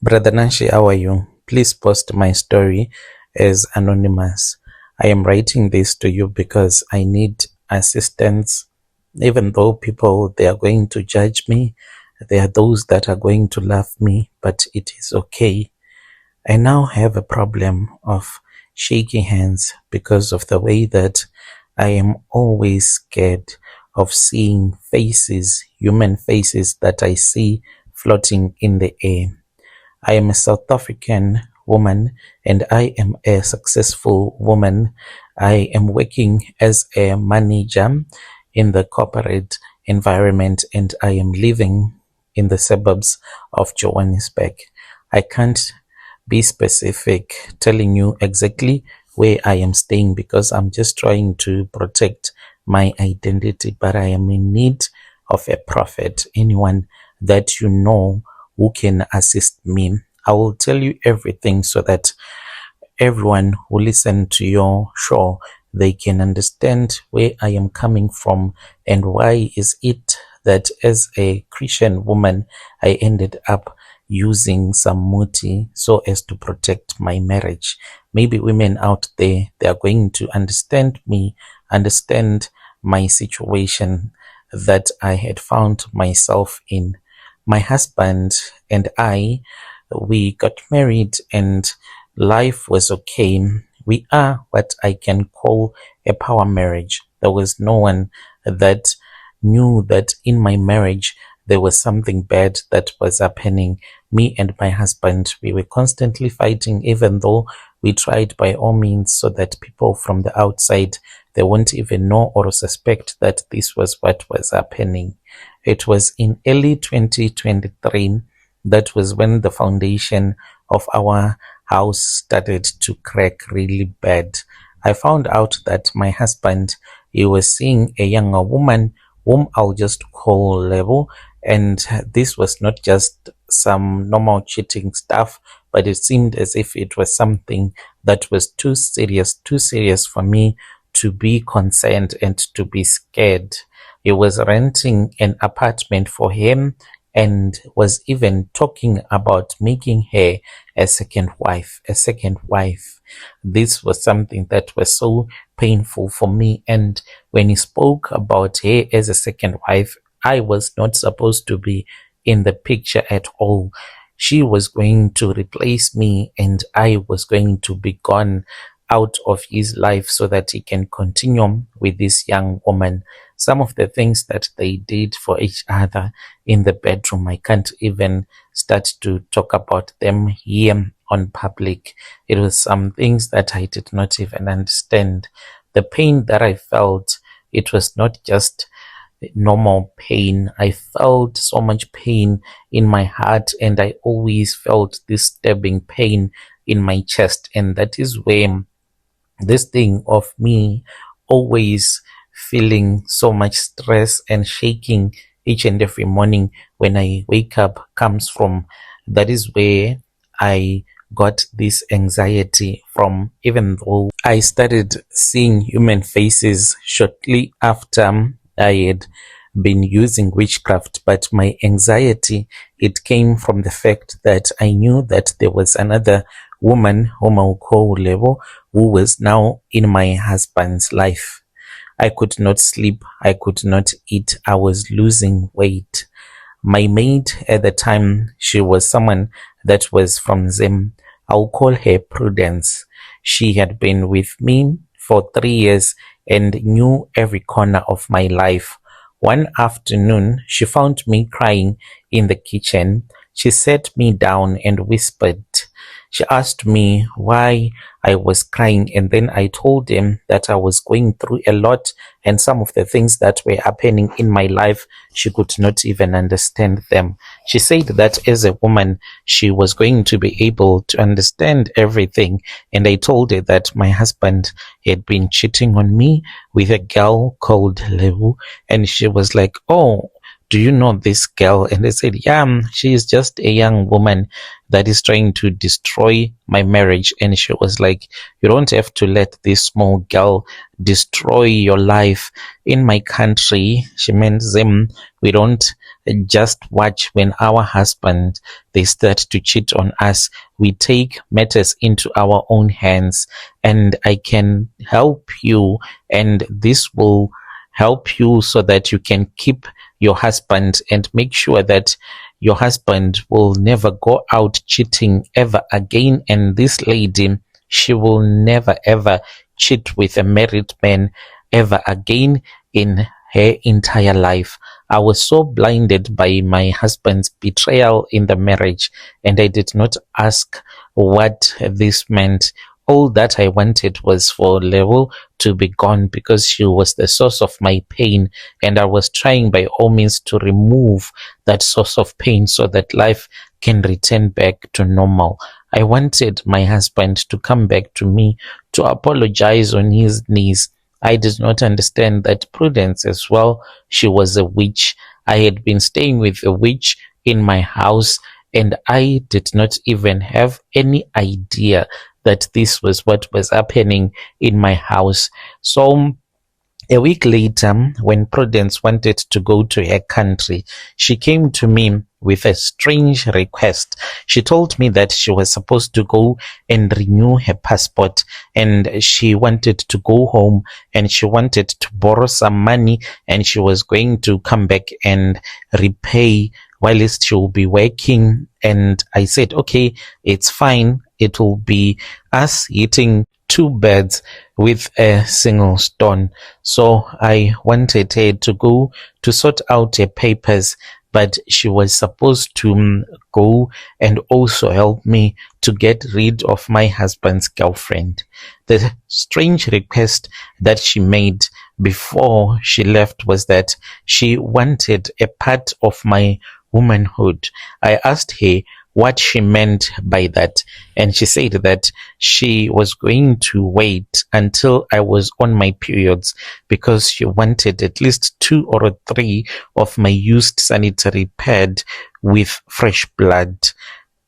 Brother Nashi, how are you? Please post my story as anonymous. I am writing this to you because I need assistance. Even though people, they are going to judge me, there are those that are going to love me, but it is okay. I now have a problem of shaking hands because of the way that I am always scared of seeing faces, human faces that I see floating in the air. I am a South African woman and I am a successful woman. I am working as a manager in the corporate environment and I am living in the suburbs of Johannesburg. I can't be specific telling you exactly where I am staying because I'm just trying to protect my identity, but I am in need of a prophet, anyone that you know who can assist me. I will tell you everything so that everyone who listen to your show, they can understand where I am coming from and why is it that as a Christian woman, I ended up using some muti so as to protect my marriage. Maybe women out there, they are going to understand me, understand my situation that I had found myself in. My husband and I, we got married and life was okay. We are what I can call a power marriage. There was no one that knew that in my marriage there was something bad that was happening. Me and my husband, we were constantly fighting, even though we tried by all means so that people from the outside, they won't even know or suspect that this was what was happening. It was in early 2023. That was when the foundation of our house started to crack really bad. I found out that my husband, he was seeing a younger woman whom I'll just call Level, and this was not just some normal cheating stuff, but it seemed as if it was something that was too serious for me to be concerned and to be scared. He was renting an apartment for him and was even talking about making her a second wife, a second wife. This was something that was so painful for me. And when he spoke about her as a second wife, I was not supposed to be in the picture at all. She was going to replace me and I was going to be gone out of his life so that he can continue with this young woman. Some of the things that they did for each other in the bedroom, I can't even start to talk about them here on public. It was some things that I did not even understand. The pain that I felt, it was not just normal pain. I felt so much pain in my heart and I always felt this stabbing pain in my chest. And that is where this thing of me always feeling so much stress and shaking each and every morning when I wake up comes from. That is where I got this anxiety from, even though I started seeing human faces shortly after I had been using witchcraft. But my anxiety, it came from the fact that I knew that there was another woman whom I'll call Levo, who was now in my husband's life. I could not sleep. I could not eat. I was losing weight. My maid at the time, she was someone that was from Zim. I'll call her Prudence. She had been with me for 3 years and knew every corner of my life. One afternoon, she found me crying in the kitchen. She sat me down and whispered. She asked me why I was crying, and then I told him that I was going through a lot and some of the things that were happening in my life, she could not even understand them. She said that as a woman, she was going to be able to understand everything. And I told her that my husband had been cheating on me with a girl called Lewu. And she was like, oh, do you know this girl? And I said, yeah, she is just a young woman that is trying to destroy my marriage. And she was like, you don't have to let this small girl destroy your life. In my country, she meant Zim, we don't just watch when our husband they start to cheat on us, we take matters into our own hands. And I can help you, and this will help you so that you can keep your husband and make sure that your husband will never go out cheating ever again. And this lady, she will never ever cheat with a married man ever again in her entire life. I was so blinded by my husband's betrayal in the marriage, and I did not ask what this meant. All that I wanted was for Level to be gone because she was the source of my pain, and I was trying by all means to remove that source of pain so that life can return back to normal. I wanted my husband to come back to me to apologize on his knees. I did not understand that Prudence as well, she was a witch. I had been staying with a witch in my house, and I did not even have any idea that this was what was happening in my house. So a week later, when Prudence wanted to go to her country, she came to me with a strange request. She told me that she was supposed to go and renew her passport, and she wanted to go home, and she wanted to borrow some money, and she was going to come back and repay whilst she will be working. And I said, okay, it's fine. It will be us hitting two birds with a single stone. So I wanted her to go to sort out her papers, but she was supposed to go and also help me to get rid of my husband's girlfriend. The strange request that she made before she left was that she wanted a part of my womanhood. I asked her what she meant by that, and she said that she was going to wait until I was on my periods because she wanted at least 2 or 3 of my used sanitary pad with fresh blood.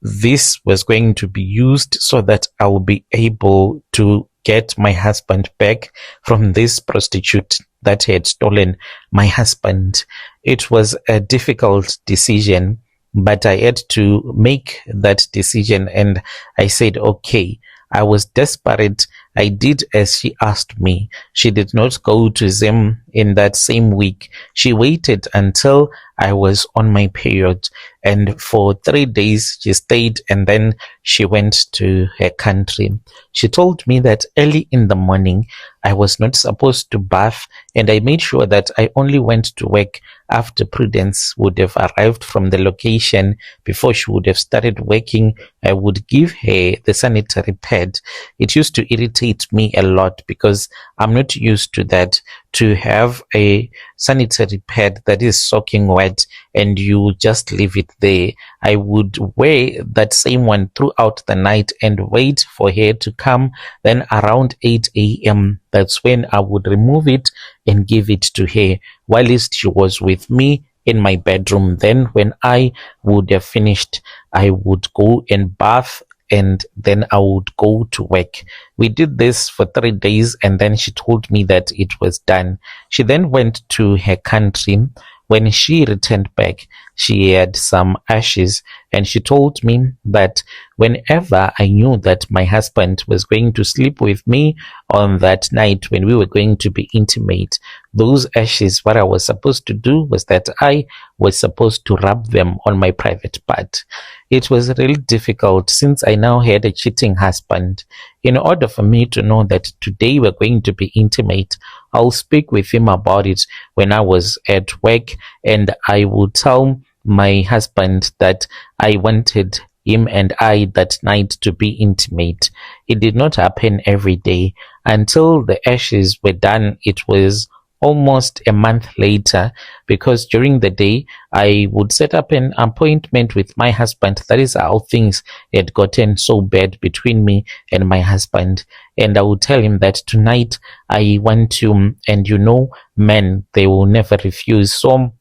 This was going to be used so that I will be able to get my husband back from this prostitute that had stolen my husband. It was a difficult decision, but I had to make that decision, and I said, okay. I was desperate. I did as she asked me. She did not go to Zim in that same week. She waited until I was on my period, and for 3 days she stayed, and then she went to her country. She told me that early in the morning I was not supposed to bath, and I made sure that I only went to work after Prudence would have arrived from the location. Before she would have started working, I would give her the sanitary pad. It used to irritate me a lot because I'm not used to that, to have a sanitary pad that is soaking wet and you just leave it there. I would wear that same one throughout the night and wait for her to come. Then around 8 a.m., that's when I would remove it and give it to her whilst she was with me in my bedroom. Then when I would have finished, I would go and bath, and then I would go to work. We did this for 3 days, and then she told me that it was done. She then went to her country. When she returned back, she had some ashes, and she told me that whenever I knew that my husband was going to sleep with me on that night when we were going to be intimate, those ashes, what I was supposed to do was that I was supposed to rub them on my private part. It was really difficult since I now had a cheating husband. In order for me to know that today we're going to be intimate, I'll speak with him about it when I was at work, and I would tell my husband that I wanted him and I that night to be intimate. It did not happen every day. Until the ashes were done, it was almost a month later, because during the day I would set up an appointment with my husband. That is how things had gotten so bad between me and my husband. And I would tell him that tonight I want to, and you know, men, they will never refuse. So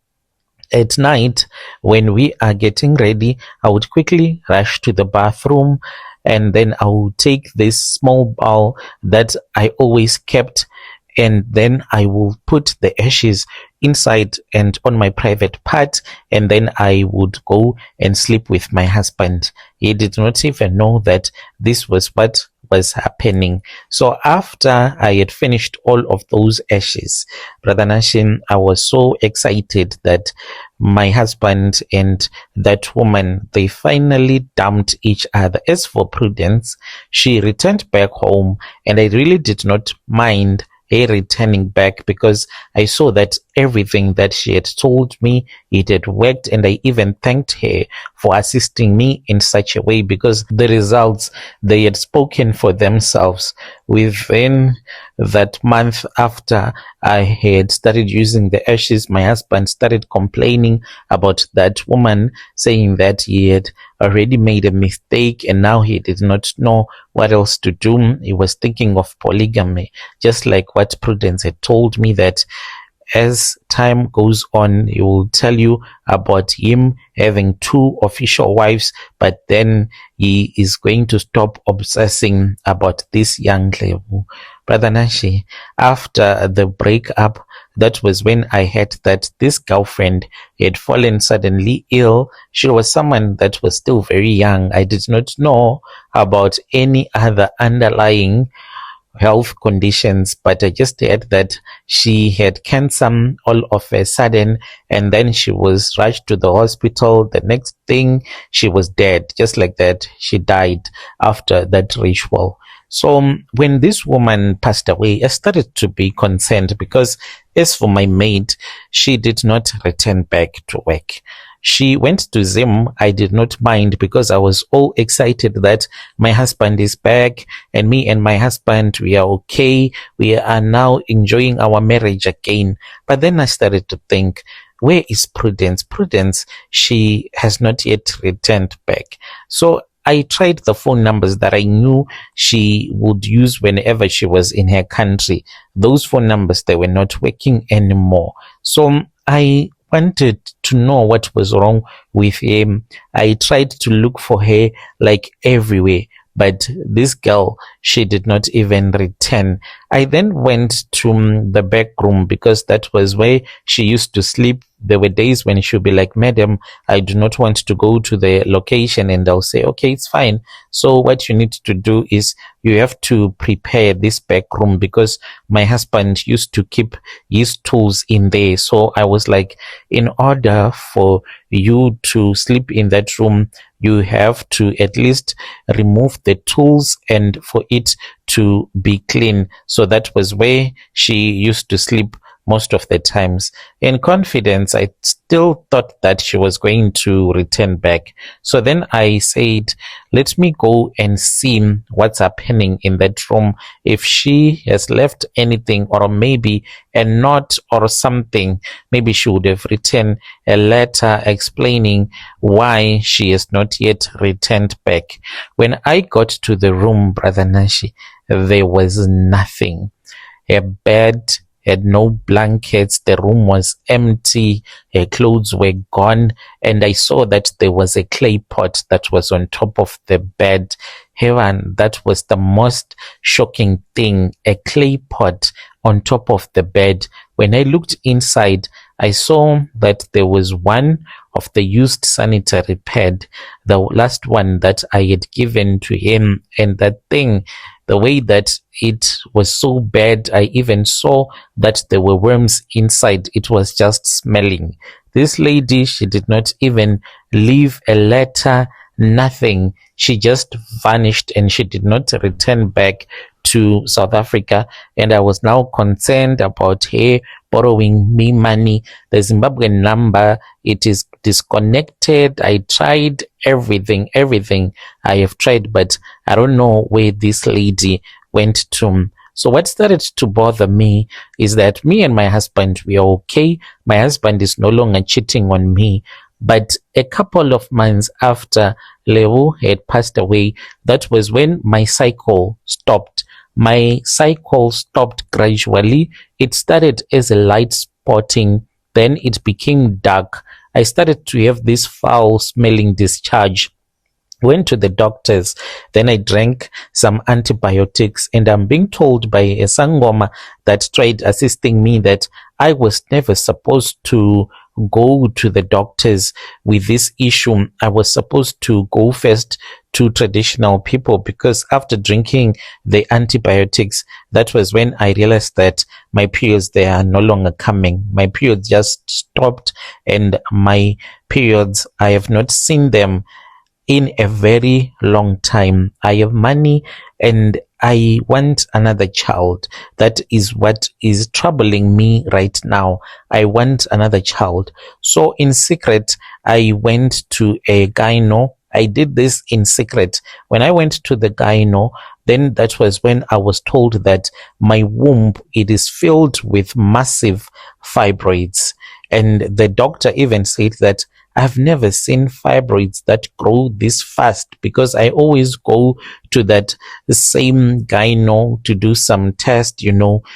at night, when we are getting ready, I would quickly rush to the bathroom, and then I would take this small bowl that I always kept and then I will put the ashes inside and on my private part, and then I would go and sleep with my husband. He did not even know that this was what was happening. So after I had finished all of those ashes, Brother Nashin, I was so excited that my husband and that woman, they finally dumped each other. As for Prudence, she returned back home, and I really did not mind her returning back because I saw that everything that she had told me, it had worked, and I even thanked her for assisting me in such a way because the results, they had spoken for themselves. Within that month after I had started using the ashes, my husband started complaining about that woman, saying that he had already made a mistake and now he did not know what else to do. He was thinking of polygamy, just like what Prudence had told me, that as time goes on, he will tell you about him having 2 official wives, but then he is going to stop obsessing about this young Levu. Brother Nashi, after the breakup, that was when I heard that this girlfriend had fallen suddenly ill. She was someone that was still very young. I did not know about any other underlying health conditions, but I just heard that she had cancer all of a sudden, and then she was rushed to the hospital. The next thing, she was dead. Just like that, she died after that ritual. So when this woman passed away, I started to be concerned because as for my maid, she did not return back to work. She went to Zim. I did not mind because I was all excited that my husband is back, and me and my husband, we are okay. We are now enjoying our marriage again. But then I started to think, where is Prudence? Prudence, she has not yet returned back. So I tried the phone numbers that I knew she would use whenever she was in her country. Those phone numbers, they were not working anymore. So I wanted to know what was wrong with him. I tried to look for her like everywhere, but this girl, she did not even return. I then went to the back room because that was where she used to sleep. There were days when she'll be like, Madam, I do not want to go to the location. And I'll say, okay, it's fine. So what you need to do is you have to prepare this back room because my husband used to keep his tools in there. So I was like, in order for you to sleep in that room, you have to at least remove the tools and for it to be clean. So that was where she used to sleep most of the times. In confidence, I still thought that she was going to return back. So then I said, let me go and see what's happening in that room. If she has left anything, or maybe a note or something, maybe she would have written a letter explaining why she has not yet returned back. When I got to the room, Brother Nashi, there was nothing. Her bed had no blankets. The room was empty. Her clothes were gone. And I saw that there was a clay pot that was on top of the bed. Heaven, that was the most shocking thing. A clay pot on top of the bed. When I looked inside, I saw that there was one of the used sanitary pad, the last one that I had given to him. And that thing, the way that it was so bad, I even saw that there were worms inside. It was just smelling. This lady, she did not even leave a letter, nothing. She just vanished and she did not return back to South Africa. And I was now concerned about her borrowing me money. The Zimbabwean number, it is disconnected. I tried everything I have tried, but I don't know where this lady went to. So what started to bother me is that me and my husband, we are okay. My husband is no longer cheating on me. But a couple of months after Leo had passed away, that was when my cycle stopped. My cycle stopped gradually. It started as a light spotting, then it became dark. I started to have this foul smelling discharge. Went to the doctors, then I drank some antibiotics, and I'm being told by a sangoma that tried assisting me that I was never supposed to go to the doctors with this issue. I was supposed to go first to traditional people, because after drinking the antibiotics, that was when I realized that my periods, they are no longer coming. My periods just stopped, and my periods, I have not seen them in a very long time. I have money and I want another child. That is what is troubling me right now. I want another child. So in secret, I went to a gyno. I did this in secret. When I went to the gyno, then that was when I was told that my womb, it is filled with massive fibroids. And the doctor even said that I've never seen fibroids that grow this fast, because I always go to that same gyno to do some test.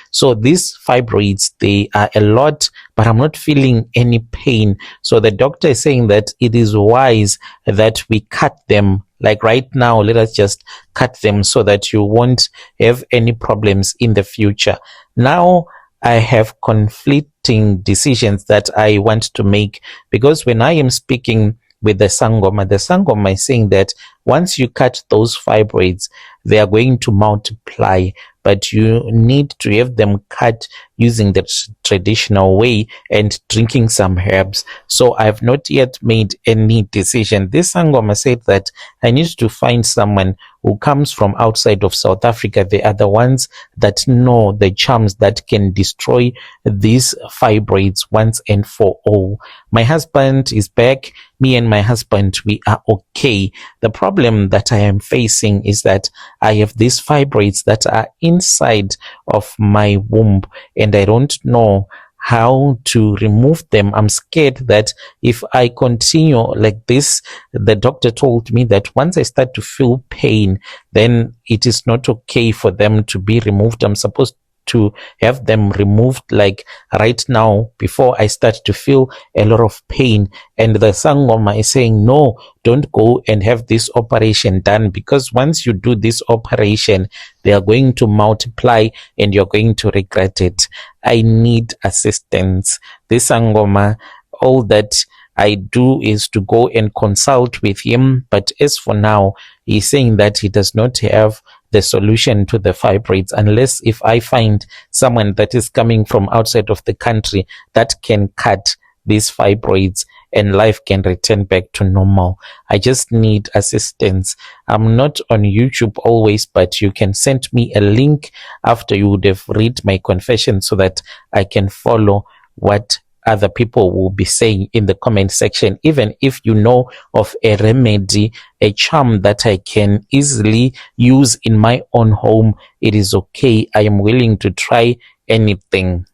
So these fibroids, they are a lot, but I'm not feeling any pain. So the doctor is saying that it is wise that we cut them. Like right now, let us just cut them so that you won't have any problems in the future. Now, I have conflicting decisions that I want to make, because when I am speaking with the Sangoma is saying that once you cut those fibroids, they are going to multiply, but you need to have them cut using the traditional way and drinking some herbs. So I have not yet made any decision. This Sangoma said that I need to find someone who comes from outside of South Africa. They are the ones that know the charms that can destroy these fibroids once and for all. My husband is back. Me and my husband, we are okay. The problem that I am facing is that I have these fibroids that are inside of my womb, and I don't know how to remove them. I'm scared that if I continue like this, the doctor told me that once I start to feel pain, then it is not okay for them to be removed. I'm supposed to have them removed like right now before I start to feel a lot of pain. And the Sangoma is saying, no, don't go and have this operation done, because once you do this operation, they are going to multiply and you're going to regret it. I need assistance. This Sangoma, all that I do is to go and consult with him. But as for now, he's saying that he does not have the solution to the fibroids unless if I find someone that is coming from outside of the country that can cut these fibroids and life can return back to normal. I just need assistance. I'm not on YouTube always, but you can send me a link after you would have read my confession so that I can follow what other people will be saying in the comment section. Even if you know of a remedy, a charm that I can easily use in my own home, it is okay. I am willing to try anything.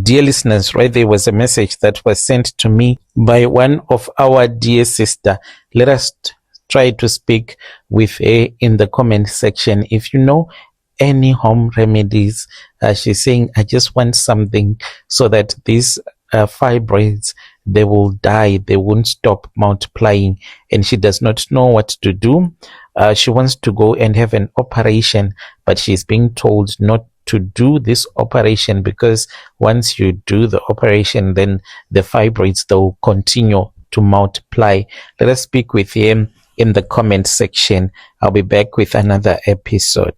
Dear listeners, right there was a message that was sent to me by one of our dear sister. Let us try to speak with her in the comment section. If you know any home remedies, she's saying, I just want something so that these fibroids, they will die, they won't stop multiplying, and she does not know what to do. She wants to go and have an operation, but she's being told not to do this operation, because once you do the operation, then the fibroids, they'll continue to multiply. Let us speak with him in the comment section. I'll be back with another episode.